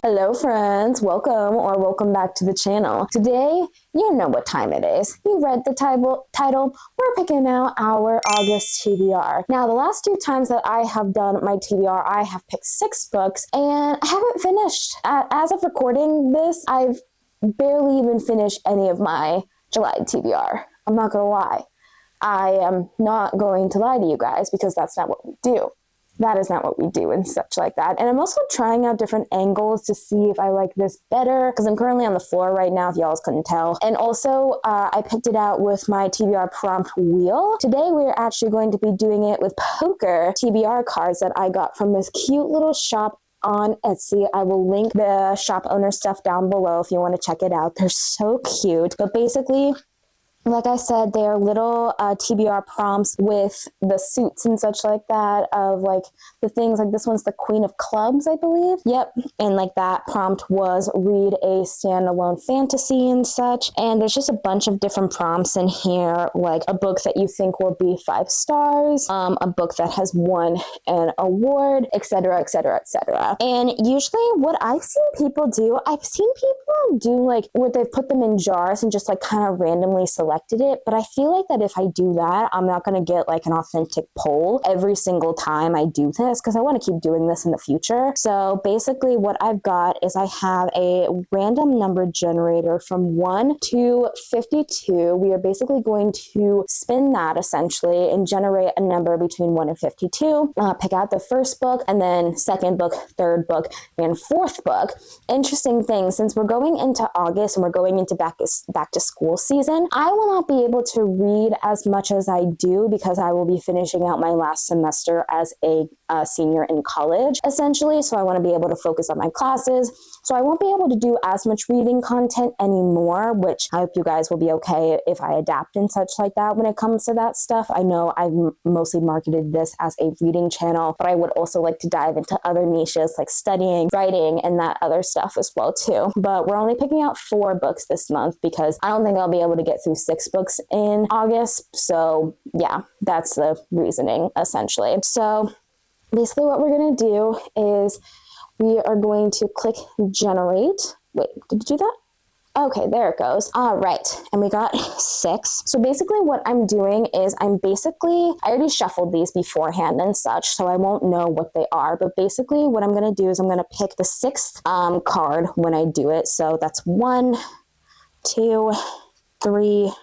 Hello friends, welcome back to the channel. Today, you know what time it is. You read the title. We're picking out our August TBR. Now, the last two times that I have done my TBR, I have picked 6 books and I haven't finished. As of recording this, I've barely even finished any of my July TBR. I'm not gonna lie. I am not going to lie to you guys because that's not what we do. That is not what we do and such like that. And I'm also trying out different angles to see if I like this better because I'm currently on the floor right now, if y'all couldn't tell. And also, I picked it out with my TBR prompt wheel. Today, we're actually going to be doing it with poker TBR cards that I got from this cute little shop on Etsy. I will link the shop owner stuff down below if you want to check it out. They're so cute. But basically, like I said, they are little TBR prompts with the suits and such like that of like the things like this one's the Queen of Clubs, I believe. Yep. And like that prompt was read a standalone fantasy and such. And there's just a bunch of different prompts in here, like a book that you think will be 5 stars, a book that has won an award, etc., etc., etc. And usually what I've seen people do like where they've put them in jars and just like kind of randomly selected it, but I feel like that if I do that, I'm not going to get like an authentic poll every single time I do this because I want to keep doing this in the future. So basically what I've got is I have a random number generator from 1 to 52. We are basically going to spin that essentially and generate a number between 1 and 52. Pick out the first book and then second book, third book, and fourth book. Interesting thing, since we're going into August and we're going into back to school season, I will not be able to read as much as I do because I will be finishing out my last semester as a senior in college, essentially. So I want to be able to focus on my classes. So I won't be able to do as much reading content anymore, which I hope you guys will be okay if I adapt and such like that when it comes to that stuff. I know I've mostly marketed this as a reading channel, but I would also like to dive into other niches like studying, writing, and that other stuff as well too. But we're only picking out 4 books this month because I don't think I'll be able to get through 6 books in August. So yeah, that's the reasoning essentially. So basically what we're going to do is we are going to click generate. Wait, did you do that? Okay, there it goes. All right, and we got 6. So basically what I'm doing is I already shuffled these beforehand and such, so I won't know what they are. But basically what I'm going to do is I'm going to pick the 6th card when I do it. So that's 1, 2, 3,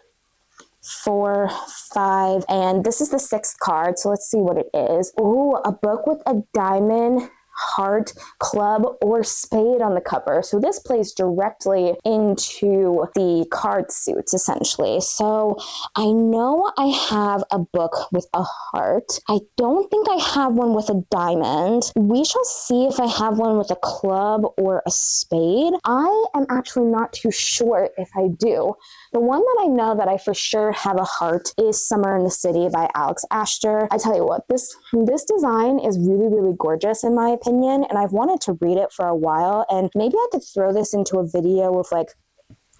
4, 5, and this is the 6th card. So let's see what it is. Ooh, a book with a diamond, heart, club, or spade on the cover. So this plays directly into the card suits essentially. So I know I have a book with a heart. I don't think I have one with a diamond. We shall see if I have one with a club or a spade. I am actually not too sure if I do. The one that I know that I for sure have a heart is Summer in the City by Alex Astor. I tell you what, this design is really, really gorgeous in my opinion, and I've wanted to read it for a while, and maybe I could throw this into a video of like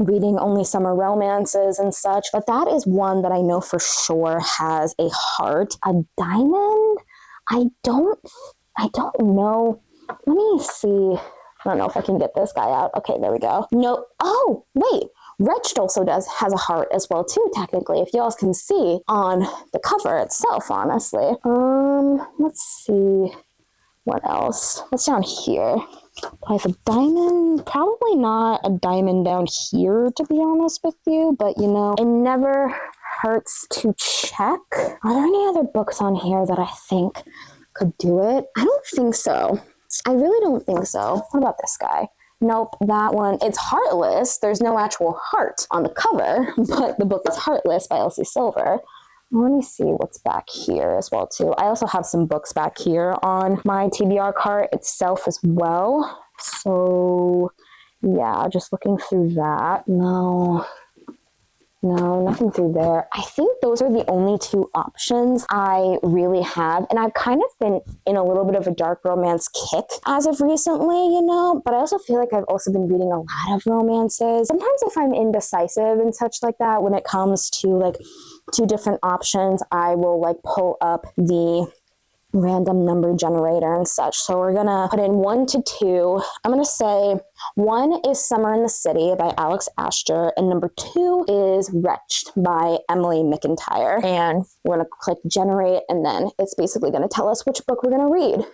reading only summer romances and such, but that is one that I know for sure has a heart. A diamond? I don't know. Let me see. I don't know if I can get this guy out. Okay, there we go. No. Oh, wait. Wretched also has a heart as well too, technically, if y'all can see on the cover itself, honestly. Let's see what else. What's down here? Do I have a diamond? Probably not a diamond down here, to be honest with you, but you know, it never hurts to check. Are there any other books on here that I think could do it? I don't think so. I really don't think so. What about this guy? Nope, that one, it's heartless. There's no actual heart on the cover, but the book is Heartless by Elsie Silver. Let me see what's back here as well, too. I also have some books back here on my TBR cart itself as well. So, yeah, just looking through that. No, nothing through there. I think those are the only 2 options I really have. And I've kind of been in a little bit of a dark romance kick as of recently, you know, but I also feel like I've also been reading a lot of romances. Sometimes if I'm indecisive and such like that, when it comes to like 2 different options, I will like pull up the random number generator and such. So we're going to put in 1 to 2. I'm going to say 1 is Summer in the City by Alex Astor, and number 2 is Wretched by Emily McIntyre. And we're going to click generate, and then it's basically going to tell us which book we're going to read.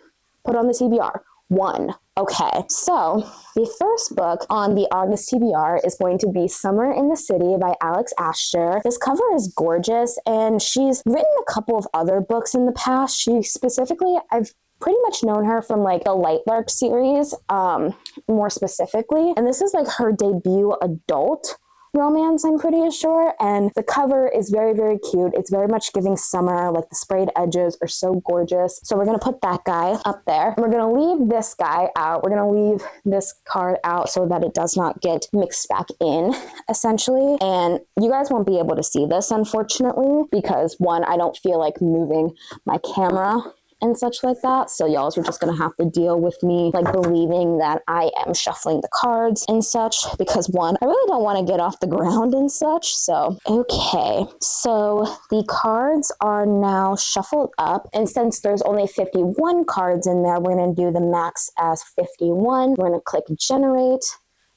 Put on the TBR. 1. Okay, so the first book on the August TBR is going to be Summer in the City by Alex Astor. This cover is gorgeous, and she's written a couple of other books in the past. She specifically, I've pretty much known her from like the Lightlark series, more specifically, and this is like her debut adult romance, I'm pretty sure, and the cover is very, very cute. It's very much giving summer, like the sprayed edges are so gorgeous. So we're going to put that guy up there. We're going to leave this guy out. We're going to leave this card out so that it does not get mixed back in, essentially. And you guys won't be able to see this, unfortunately, because one, I don't feel like moving my camera and such like that. So y'all are just gonna have to deal with me like believing that I am shuffling the cards and such, because one, I really don't want to get off the ground and such. So, okay. So the cards are now shuffled up, and since there's only 51 cards in there, we're gonna do the max as 51. We're gonna click generate,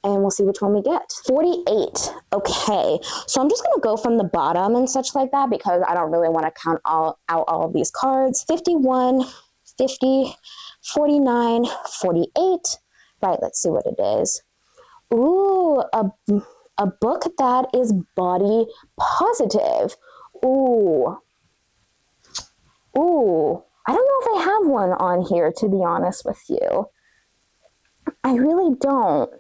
and we'll see which one we get. 48. Okay, so I'm just gonna go from the bottom and such like that because I don't really want to count out all of these cards. 51, 50, 49, 48. Right, let's see what it is. Ooh, a book that is body positive. Ooh. Ooh. I don't know if I have one on here, to be honest with you. I really don't.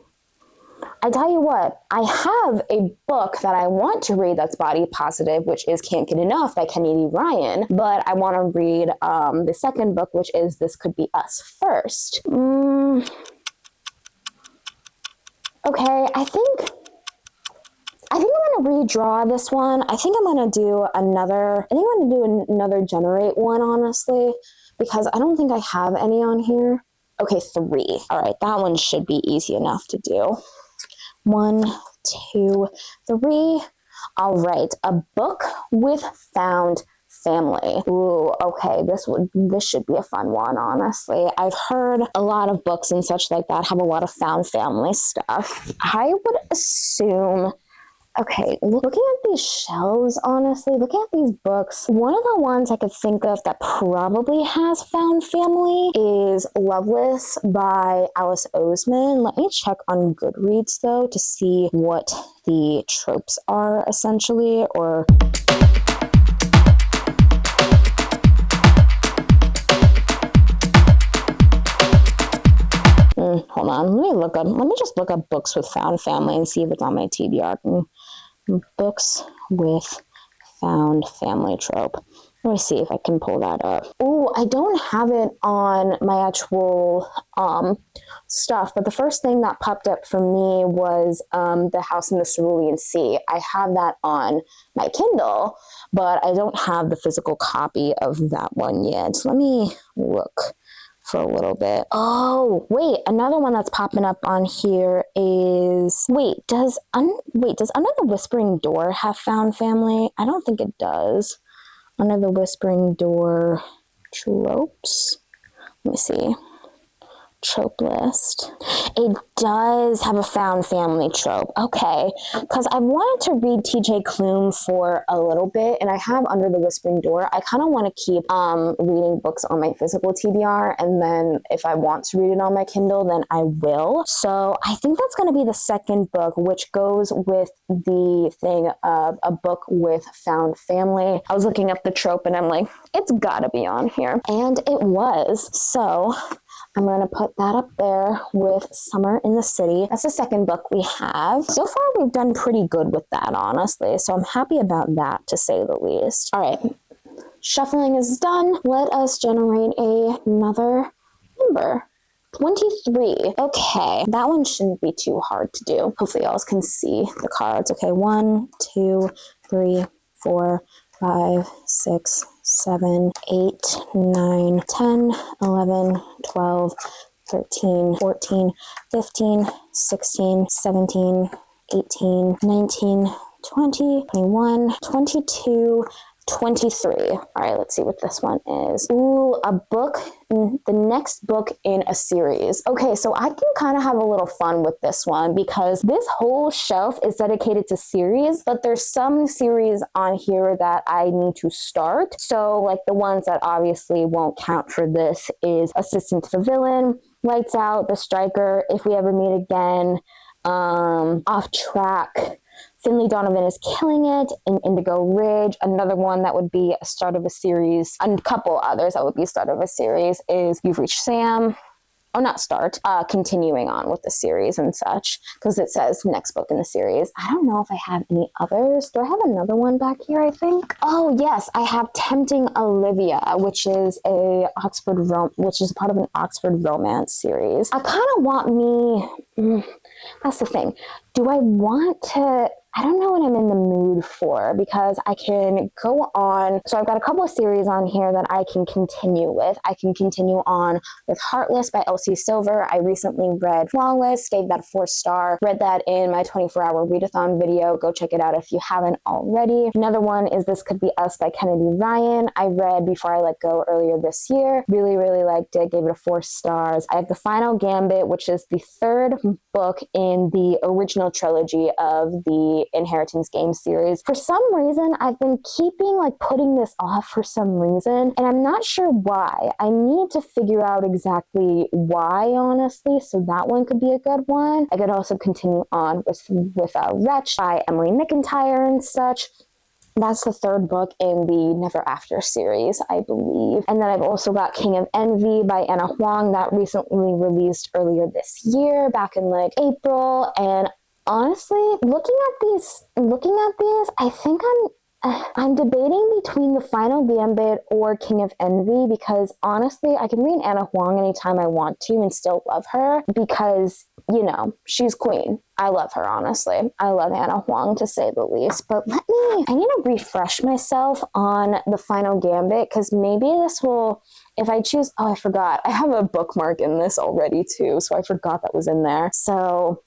I tell you what, I have a book that I want to read that's body positive, which is Can't Get Enough by Kennedy Ryan, but I want to read the second book, which is This Could Be Us first. Okay, I think I'm going to redraw this one. I think I'm going to do another generate one, honestly, because I don't think I have any on here. Okay, 3. All right, that one should be easy enough to do. 1, 2, 3. All right, a book with found family. Ooh, okay, this should be a fun one, honestly. I've heard a lot of books and such like that have a lot of found family stuff. I would assume, okay, looking at these shelves, honestly, looking at these books, one of the ones I could think of that probably has found family is Loveless by Alice Oseman. Let me check on Goodreads, though, to see what the tropes are, essentially, or... Hold on, let me just look up books with found family and see if it's on my TBR. Books with found family trope. Let me see if I can pull that up. Oh, I don't have it on my actual stuff, but the first thing that popped up for me was The House in the Cerulean Sea. I have that on my Kindle, but I don't have the physical copy of that one yet. So let me look for a little bit. Oh, wait, another one that's popping up on here is, does Under the Whispering Door have found family? I don't think it does. Under the Whispering Door tropes. Let me see. Trope list. It does have a found family trope. Okay, because I wanted to read TJ Klum for a little bit, and I have Under the Whispering Door. I kind of want to keep reading books on my physical TBR, and then if I want to read it on my Kindle, then I will. So I think that's going to be the second book, which goes with the thing of a book with found family. I was looking up the trope, and I'm like, it's got to be on here, and it was. So I'm going to put that up there with Summer in the City. That's the second book we have. So far, we've done pretty good with that, honestly. So I'm happy about that, to say the least. All right. Shuffling is done. Let us generate another number. 23. Okay. That one shouldn't be too hard to do. Hopefully, y'all can see the cards. Okay. 1, 2, 3, 4, 5, 6, 7, 8, 9, 10, 11, 12, 13, 14, 15, 16, 17, 18, 19, 20, 21, 22, 23. All right, let's see what this one is. Ooh, a book, the next book in a series. Okay, so I can kind of have a little fun with this one because this whole shelf is dedicated to series, but there's some series on here that I need to start. So like the ones that obviously won't count for this is Assistant to the Villain, Lights Out, The Striker, If We Ever Meet Again, Off Track, Finley Donovan is Killing It, in Indigo Ridge. Another one that would be a start of a series, a couple others that would be start of a series is You've Reached Sam. Oh, not start, continuing on with the series and such, because it says next book in the series. I don't know if I have any others. Do I have another one back here, I think? Oh, yes, I have Tempting Olivia, which is part of an Oxford romance series. I kind of want that's the thing. Do I want to... I don't know what I'm in the mood for because I can go on. So I've got a couple of series on here that I can continue with. I can continue on with Heartless by Elsie Silver. I recently read Flawless, gave that a 4-star. Read that in my 24-hour readathon video. Go check it out if you haven't already. Another one is This Could Be Us by Kennedy Ryan. I read Before I Let Go earlier this year. Really, really liked it. Gave it a 4 stars. I have The Final Gambit, which is the 3rd book in the original trilogy of the Inheritance game series. For some reason, I've been putting this off for some reason, and I'm not sure why. I need to figure out exactly why, honestly, so that one could be a good one. I could also continue on with Wretch by Emily McIntyre and such. That's the 3rd book in the Never After series, I believe. And then I've also got King of Envy by Anna Huang that recently released earlier this year, back in April. And honestly, looking at these, I think I'm debating between The Final Gambit or King of Envy because honestly, I can read Anna Huang anytime I want to and still love her because, she's queen. I love her, honestly. I love Anna Huang to say the least. But I need to refresh myself on The Final Gambit because maybe this will, if I choose, I forgot. I have a bookmark in this already too, so I forgot that was in there. So...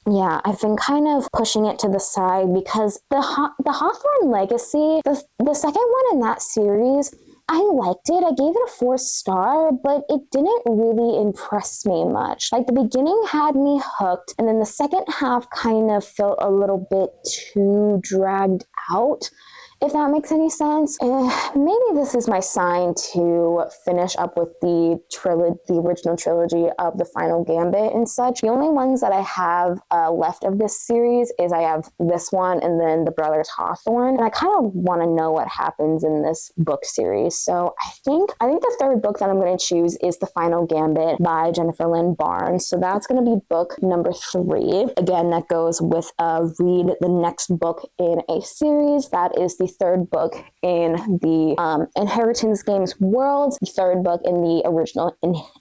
yeah, I've been kind of pushing it to the side because the Hawthorne Legacy, the second one in that series, I liked it. I gave it a 4-star, but it didn't really impress me much. The beginning had me hooked, and then the second half kind of felt a little bit too dragged out. If that makes any sense. Maybe this is my sign to finish up with the original trilogy of The Final Gambit and such. The only ones that I have left of this series is I have this one and then The Brothers Hawthorne. And I kind of want to know what happens in this book series. So I think the 3rd book that I'm going to choose is The Final Gambit by Jennifer Lynn Barnes. So that's going to be book number 3. Again, that goes with read the next book in a series. That is the 3rd book in the Inheritance Games world, the 3rd book in the original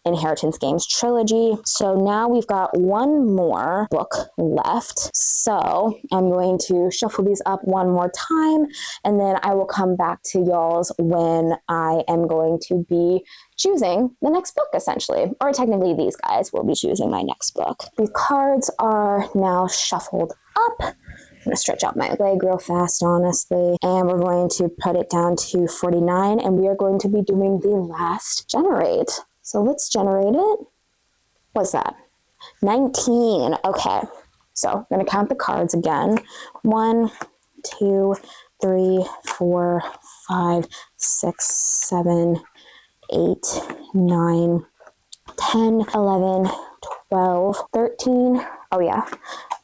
Inheritance Games trilogy. So now we've got one more book left. So I'm going to shuffle these up one more time, and then I will come back to y'all's when I am going to be choosing the next book, essentially. Or technically, these guys will be choosing my next book. The cards are now shuffled up. I'm going to stretch out my leg real fast, honestly. And we're going to put it down to 49, and we are going to be doing the last generate. So let's generate it. What's that? 19. Okay. So I'm going to count the cards again. 1, 2, 3, 4, 5, 6, 7, 8, 9, 10, 11, 12, 13. Oh yeah.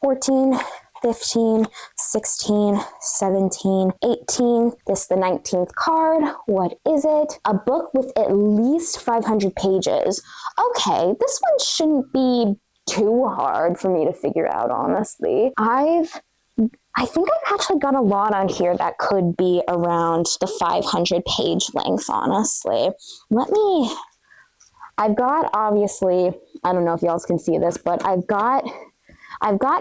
14. 15, 16, 17, 18. This is the 19th card. What is it? A book with at least 500 pages. Okay, this one shouldn't be too hard for me to figure out, honestly. I think I've actually got a lot on here that could be around the 500 page length, honestly. I've got, obviously, I don't know if y'all can see this, but I've got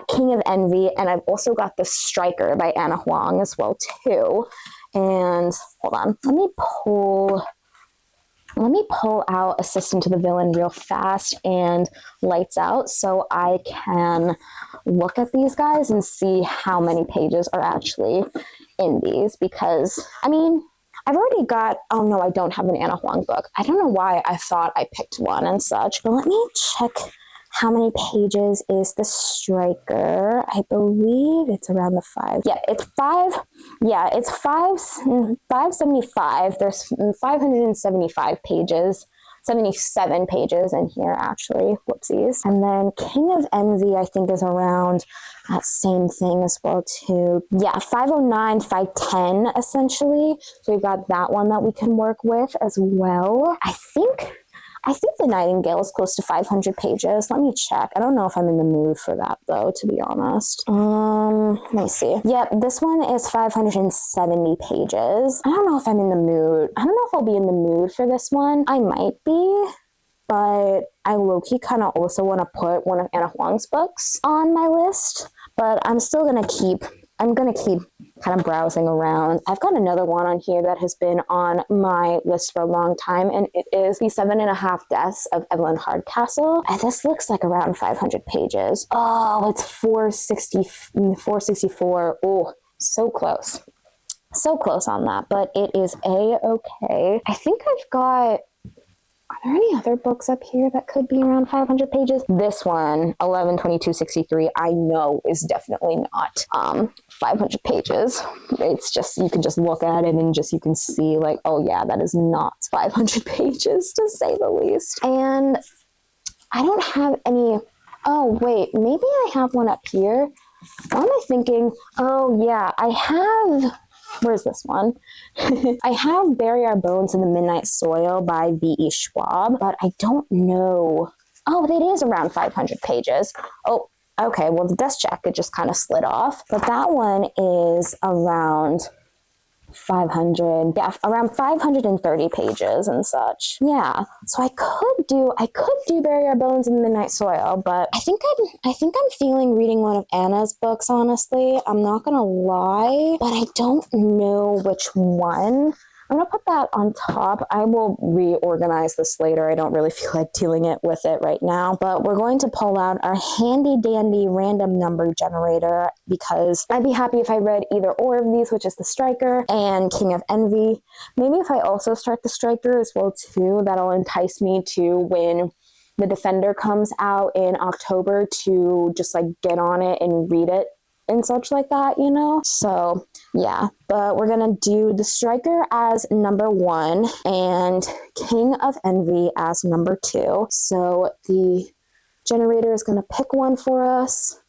King of Envy, and I've also got The Striker by Anna Huang as well, too. And hold on, let me pull out Assistant to the Villain real fast and Lights Out so I can look at these guys and see how many pages are actually in these because, I mean, I've already got, oh no, I don't have an Anna Huang book. I don't know why I thought I picked one and such, but let me check how many pages is The Striker. I believe it's around the 5. Yeah, it's 5. Yeah, it's 575. There's 575 pages. 77 pages in here, actually. Whoopsies. And then King of Envy, I think, is around that same thing as well, too. Yeah, 509, 510, essentially. So we've got that one that we can work with as well. I think The Nightingale is close to 500 pages. Let me check. I don't know if I'm in the mood for that, though, to be honest. Let me see. Yep, this one is 570 pages. I don't know if I'm in the mood. I don't know if I'll be in the mood for this one. I might be, but I low-key kind of also want to put one of Anna Huang's books on my list, but I'm still going to keep kind of browsing around. I've got another one on here that has been on my list for a long time, and it is The 7.5 Deaths of Evelyn Hardcastle. And this looks like around 500 pages. Oh, it's 464. Oh, so close. So close on that, but it is A-okay. I think I've got... Are there any other books up here that could be around 500 pages? This one, 11/22/63, I know is definitely not 500 pages. It's just, you can just look at it and just, you can see like, oh yeah, that is not 500 pages to say the least. And I don't have any, oh wait, maybe I have one up here. What am I thinking? Oh yeah, I have... Where's this one? I have Bury Our Bones in the Midnight Soil by V.E. Schwab, but I don't know. Oh, it is around 500 pages. Oh, okay. Well, the dust jacket just kind of slid off, but that one is around 500, yeah, around 530 pages and such. Yeah, so I could do Bury Our Bones in the Midnight Soil, but I think I'm feeling reading one of Anna's books, honestly. I'm not gonna lie, but I don't know which one. I'm going to put that on top. I will reorganize this later. I don't really feel like dealing with it right now, but we're going to pull out our handy dandy random number generator because I'd be happy if I read either or of these, which is The Striker and King of Envy. Maybe if I also start The Striker as well too, that'll entice me to when The Defender comes out in October to just like get on it and read it and such like that, you know? So yeah, but we're gonna do The Striker as number 1 and King of Envy as number 2. So the generator is gonna pick one for us.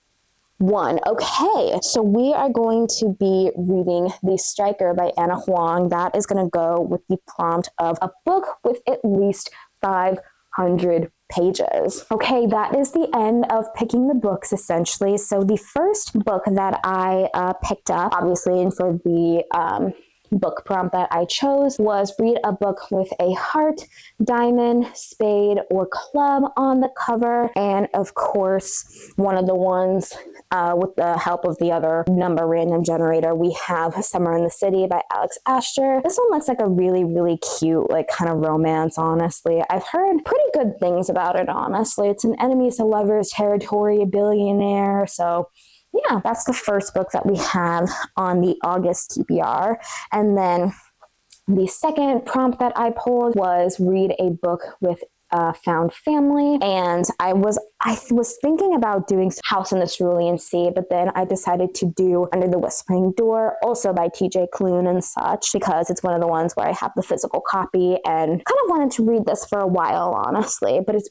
1. Okay, so we are going to be reading The Striker by Anna Huang. That is gonna go with the prompt of a book with at least 500 pages. Okay, that is the end of picking the books essentially. So the first book that I picked up, obviously, and for the book prompt that I chose was read a book with a heart, diamond, spade, or club on the cover. And of course, one of the ones with the help of the other number random generator, we have Summer in the City by Alex Asher. This one looks like a really, really cute, like kind of romance, honestly. I've heard pretty good things about it, honestly. It's an enemies to lovers territory, a billionaire. So yeah, that's the first book that we have on the August TBR. And then the second prompt that I pulled was read a book with found family. And I was thinking about doing House in the Cerulean Sea, but then I decided to do Under the Whispering Door, also by TJ Klune and such, because it's one of the ones where I have the physical copy and kind of wanted to read this for a while, honestly. But this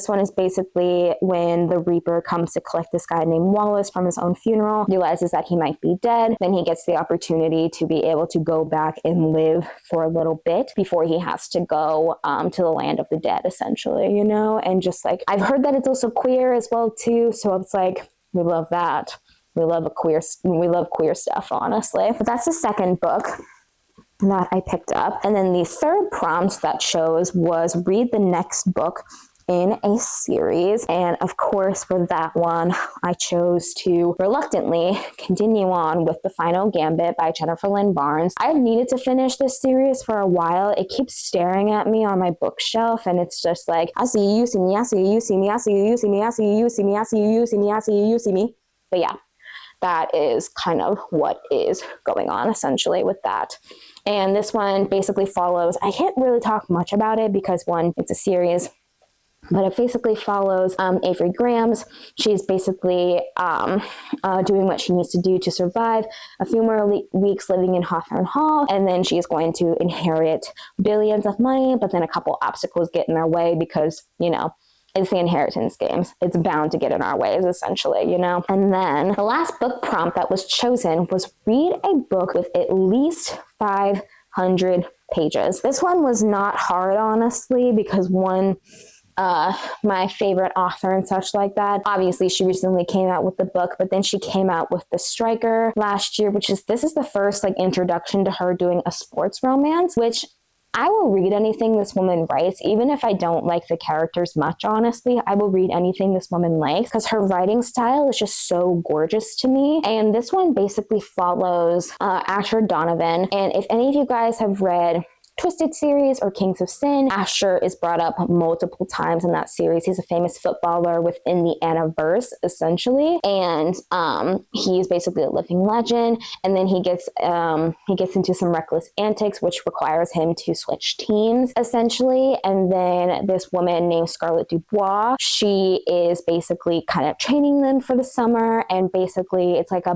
one is basically when the Reaper comes to collect this guy named Wallace from his own funeral, realizes that he might be dead. Then he gets the opportunity to be able to go back and live for a little bit before he has to go to the land of the dead, essentially, you know? And just like, I've heard that it's also queer as well too, so it's like, we love that. We love queer stuff, honestly. But that's the second book that I picked up. And then the third prompt that chose was read the next book in a series. And of course, for that one, I chose to reluctantly continue on with The Final Gambit by Jennifer Lynn Barnes. I've needed to finish this series for a while. It keeps staring at me on my bookshelf, and it's just like, I see you, see me, I see you, see me, I see you, see me, I see you, see me, I see you, see me, I see you, see me. But yeah, that is kind of what is going on essentially with that. And this one basically follows, I can't really talk much about it because one, it's a series, but it basically follows Avery Grams. She's basically doing what she needs to do to survive a few more weeks living in Hawthorne Hall, and then she's going to inherit billions of money, but then a couple obstacles get in their way because, it's the inheritance games. It's bound to get in our ways, essentially, And then the last book prompt that was chosen was read a book with at least 500 pages. This one was not hard, honestly, because my favorite author and such like that. Obviously, she recently came out with the book, but then she came out with The Striker last year, this is the first introduction to her doing a sports romance, which I will read anything this woman writes, even if I don't like the characters much, honestly. I will read anything this woman likes because her writing style is just so gorgeous to me. And this one basically follows Asher Donovan. And if any of you guys have read Twisted series or Kings of Sin, Asher is brought up multiple times in that series. He's a famous footballer within the Annaverse, essentially, and he's basically a living legend. And then he gets into some reckless antics, which requires him to switch teams, essentially. And then this woman named Scarlett Dubois, she is basically kind of training them for the summer, and basically it's not a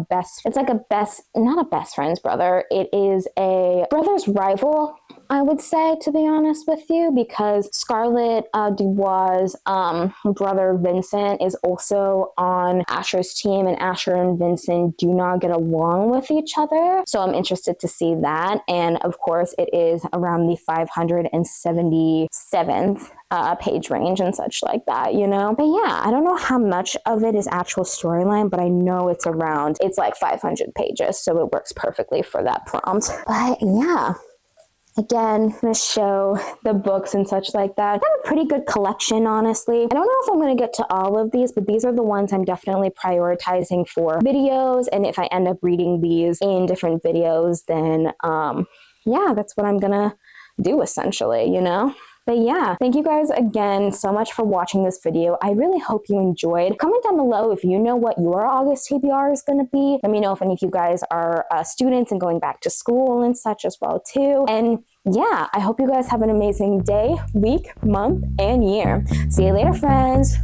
best friend's brother. It is a brother's rival, I would say, to be honest with you, because Scarlett Dubois' brother Vincent is also on Asher's team, and Asher and Vincent do not get along with each other. So I'm interested to see that. And of course, it is around the 577th page range and such like that, But yeah, I don't know how much of it is actual storyline, but I know it's like 500 pages. So it works perfectly for that prompt. But yeah. Again, this show, the books and such like that. I have a pretty good collection, honestly. I don't know if I'm going to get to all of these, but these are the ones I'm definitely prioritizing for videos. And if I end up reading these in different videos, then that's what I'm going to do, essentially, But yeah, thank you guys again so much for watching this video. I really hope you enjoyed. Comment down below if you know what your August TBR is going to be. Let me know if any of you guys are students and going back to school and such as well too. And yeah, I hope you guys have an amazing day, week, month, and year. See you later, friends.